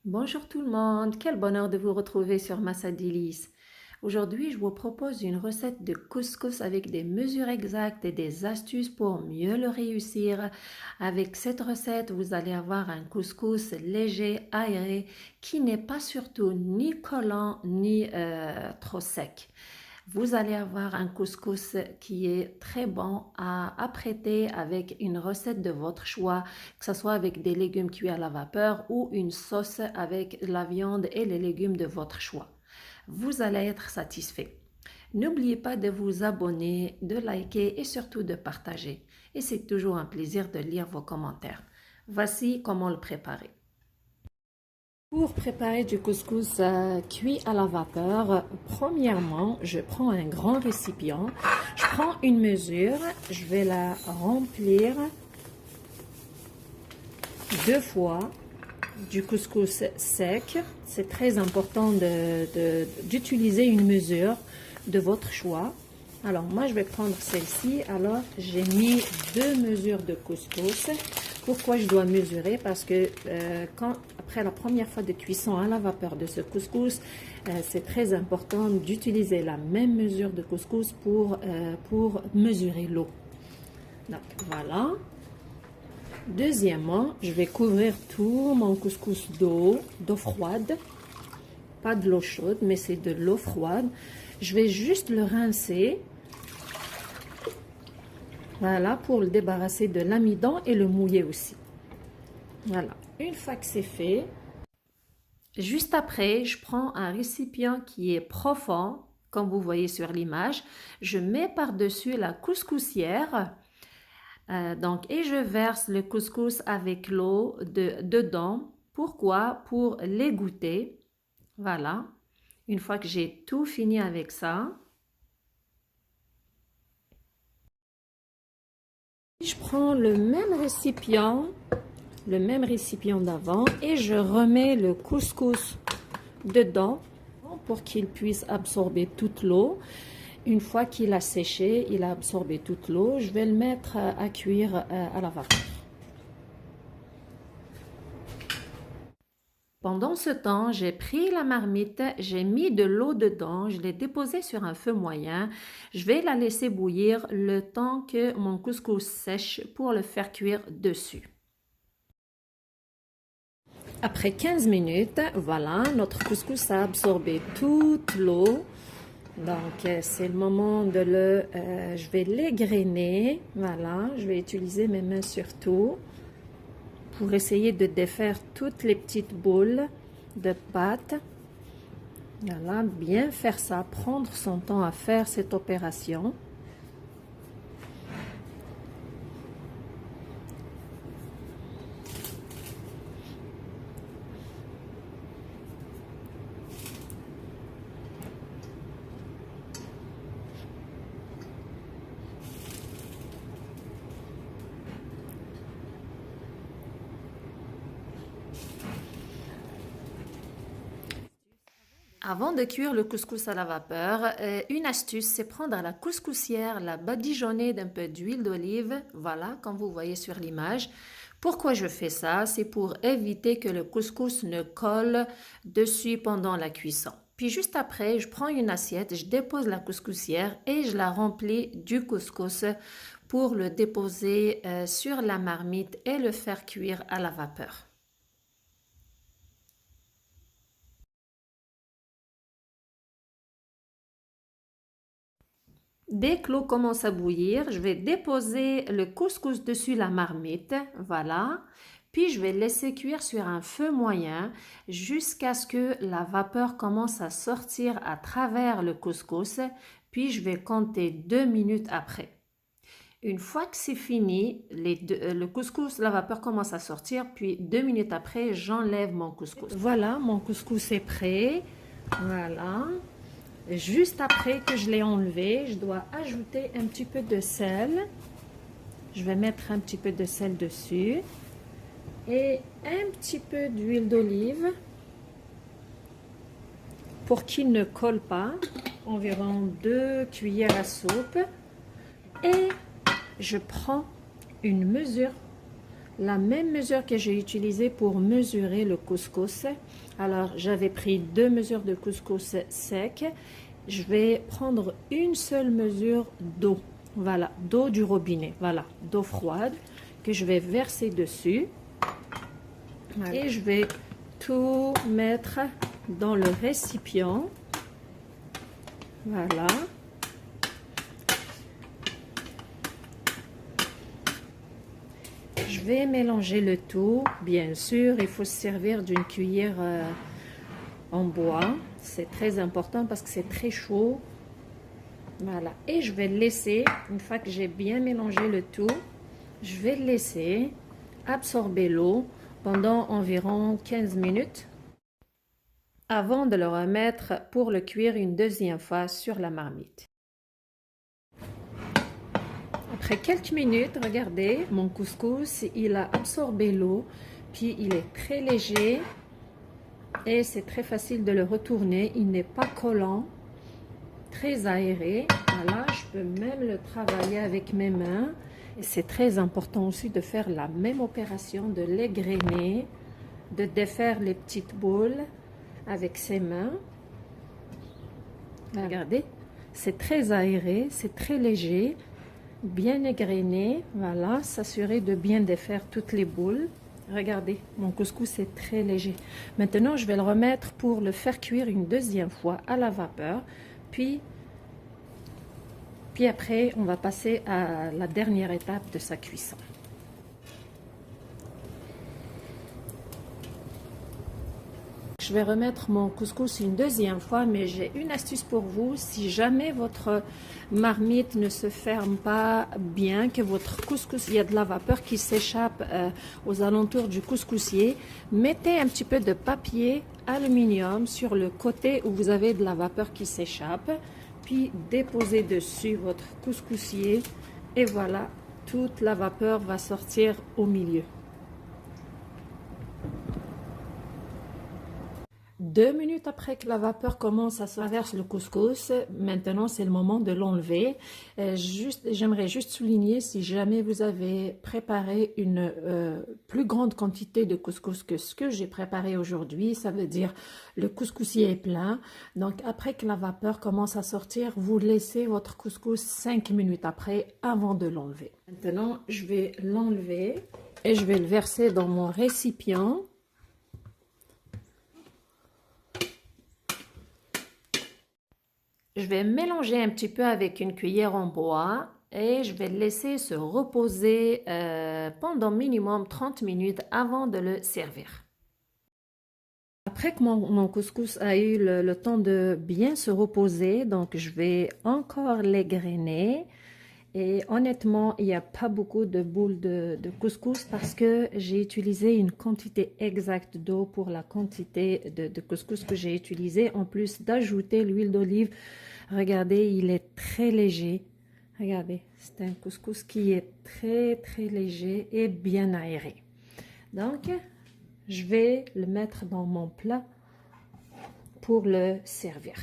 Bonjour tout le monde, quel bonheur de vous retrouver sur Massa Délices. Aujourd'hui, je vous propose une recette de couscous avec des mesures exactes et des astuces pour mieux le réussir. Avec cette recette, vous allez avoir un couscous léger, aéré, qui n'est pas surtout ni collant ni trop sec. Vous allez avoir un couscous qui est très bon à apprêter avec une recette de votre choix, que ce soit avec des légumes cuits à la vapeur ou une sauce avec la viande et les légumes de votre choix. Vous allez être satisfait. N'oubliez pas de vous abonner, de liker et surtout de partager. Et c'est toujours un plaisir de lire vos commentaires. Voici comment le préparer. Pour préparer du couscous cuit à la vapeur, premièrement, je prends un grand récipient, je prends une mesure, je vais la remplir 2 fois du couscous sec. C'est très important d'utiliser une mesure de votre choix. Alors moi je vais prendre celle-ci. Alors j'ai mis 2 mesures de couscous. Pourquoi je dois mesurer? Parce que après la première fois de cuisson à la vapeur de ce couscous, c'est très important d'utiliser la même mesure de couscous pour mesurer l'eau. Donc voilà. Deuxièmement, je vais couvrir tout mon couscous d'eau froide. Pas de l'eau chaude, mais c'est de l'eau froide. Je vais juste le rincer. Voilà, pour le débarrasser de l'amidon et le mouiller aussi. Voilà, une fois que c'est fait, juste après, je prends un récipient qui est profond, comme vous voyez sur l'image. Je mets par-dessus la couscoussière. Et je verse le couscous avec l'eau dedans. Pourquoi? Pour l'égoutter. Voilà. Une fois que j'ai tout fini avec ça, je prends le même récipient d'avant et je remets le couscous dedans pour qu'il puisse absorber toute l'eau. Une fois qu'il a séché, il a absorbé toute l'eau, je vais le mettre à cuire à la vapeur. Pendant ce temps, j'ai pris la marmite, j'ai mis de l'eau dedans, je l'ai déposée sur un feu moyen. Je vais la laisser bouillir le temps que mon couscous sèche pour le faire cuire dessus. Après 15 minutes, voilà, notre couscous a absorbé toute l'eau. Donc, c'est le moment de je vais l'égrainer. Voilà, je vais utiliser mes mains surtout pour essayer de défaire toutes les petites boules de pâte. Voilà, bien faire ça, prendre son temps à faire cette opération. Avant de cuire le couscous à la vapeur, une astuce, c'est prendre la couscoussière, la badigeonner d'un peu d'huile d'olive, voilà, comme vous voyez sur l'image. Pourquoi je fais ça? C'est pour éviter que le couscous ne colle dessus pendant la cuisson. Puis juste après, je prends une assiette, je dépose la couscoussière et je la remplis du couscous pour le déposer sur la marmite et le faire cuire à la vapeur. Dès que l'eau commence à bouillir, je vais déposer le couscous dessus la marmite, voilà. Puis je vais laisser cuire sur un feu moyen jusqu'à ce que la vapeur commence à sortir à travers le couscous. Puis je vais compter 2 minutes après. Une fois que c'est fini, le couscous, la vapeur commence à sortir. Puis 2 minutes après, j'enlève mon couscous. Voilà, mon couscous est prêt. Voilà. Juste après que je l'ai enlevé, je dois ajouter un petit peu de sel. Je vais mettre un petit peu de sel dessus et un petit peu d'huile d'olive pour qu'il ne colle pas. Environ 2 cuillères à soupe. Et je prends une mesure la même mesure que j'ai utilisée pour mesurer le couscous. Alors, j'avais pris 2 mesures de couscous sec. Je vais prendre une seule mesure d'eau. Voilà, d'eau du robinet. Voilà, d'eau froide que je vais verser dessus. Voilà. Et je vais tout mettre dans le récipient. Voilà. Je vais mélanger le tout. Bien sûr, il faut se servir d'une cuillère en bois. C'est très important parce que c'est très chaud. Voilà. Et je vais le laisser, une fois que j'ai bien mélangé le tout, je vais le laisser absorber l'eau pendant environ 15 minutes avant de le remettre pour le cuire une deuxième fois sur la marmite. Après quelques minutes, regardez, mon couscous, il a absorbé l'eau, puis il est très léger et c'est très facile de le retourner. Il n'est pas collant, très aéré. Voilà, je peux même le travailler avec mes mains. Et c'est très important aussi de faire la même opération, de l'égrainer, de défaire les petites boules avec ses mains. Regardez, c'est très aéré, c'est très léger. Bien égrener, voilà, s'assurer de bien défaire toutes les boules. Regardez, mon couscous est très léger. Maintenant, je vais le remettre pour le faire cuire une deuxième fois à la vapeur. Puis après, on va passer à la dernière étape de sa cuisson. Je vais remettre mon couscous une deuxième fois, mais j'ai une astuce pour vous. Si jamais votre marmite ne se ferme pas bien, que votre couscous, il y a de la vapeur qui s'échappe aux alentours du couscoussier, mettez un petit peu de papier aluminium sur le côté où vous avez de la vapeur qui s'échappe, puis déposez dessus votre couscoussier et voilà, toute la vapeur va sortir au milieu. 2 minutes après que la vapeur commence à traverser le couscous, maintenant c'est le moment de l'enlever. J'aimerais juste souligner, si jamais vous avez préparé une plus grande quantité de couscous que ce que j'ai préparé aujourd'hui, ça veut dire le couscoussier est plein. Donc après que la vapeur commence à sortir, vous laissez votre couscous 5 minutes après avant de l'enlever. Maintenant, je vais l'enlever et je vais le verser dans mon récipient. Je vais mélanger un petit peu avec une cuillère en bois et je vais le laisser se reposer pendant minimum 30 minutes avant de le servir. Après que mon couscous a eu le temps de bien se reposer, donc je vais encore l'égrainer. Et honnêtement, il n'y a pas beaucoup de boules de couscous parce que j'ai utilisé une quantité exacte d'eau pour la quantité de couscous que j'ai utilisé. En plus d'ajouter l'huile d'olive, regardez, il est très léger. Regardez, c'est un couscous qui est très léger et bien aéré. Donc, je vais le mettre dans mon plat pour le servir.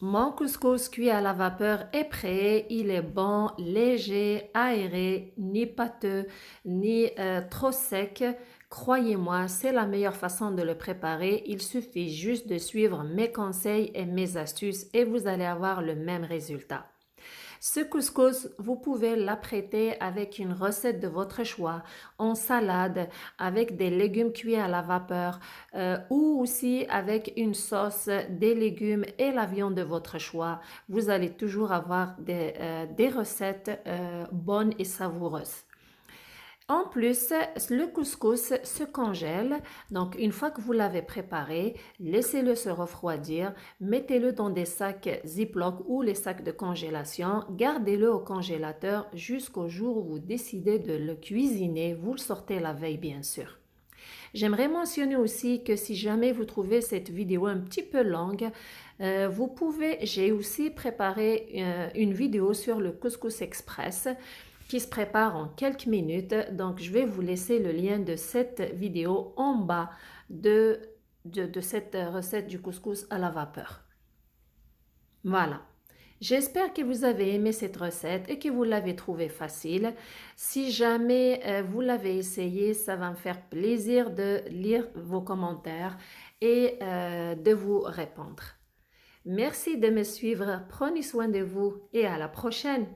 Mon couscous cuit à la vapeur est prêt. Il est bon, léger, aéré, ni pâteux, ni trop sec. Croyez-moi, c'est la meilleure façon de le préparer. Il suffit juste de suivre mes conseils et mes astuces et vous allez avoir le même résultat. Ce couscous, vous pouvez l'apprêter avec une recette de votre choix, en salade, avec des légumes cuits à la vapeur ou aussi avec une sauce, des légumes et la viande de votre choix. Vous allez toujours avoir des recettes bonnes et savoureuses. En plus, le couscous se congèle, donc une fois que vous l'avez préparé, laissez-le se refroidir, mettez-le dans des sacs Ziploc ou les sacs de congélation, gardez-le au congélateur jusqu'au jour où vous décidez de le cuisiner, vous le sortez la veille bien sûr. J'aimerais mentionner aussi que si jamais vous trouvez cette vidéo un petit peu longue, j'ai aussi préparé une vidéo sur le couscous express qui se prépare en quelques minutes. Donc, je vais vous laisser le lien de cette vidéo en bas de cette recette du couscous à la vapeur. Voilà. J'espère que vous avez aimé cette recette et que vous l'avez trouvée facile. Si jamais vous l'avez essayé, ça va me faire plaisir de lire vos commentaires et de vous répondre. Merci de me suivre, prenez soin de vous et à la prochaine.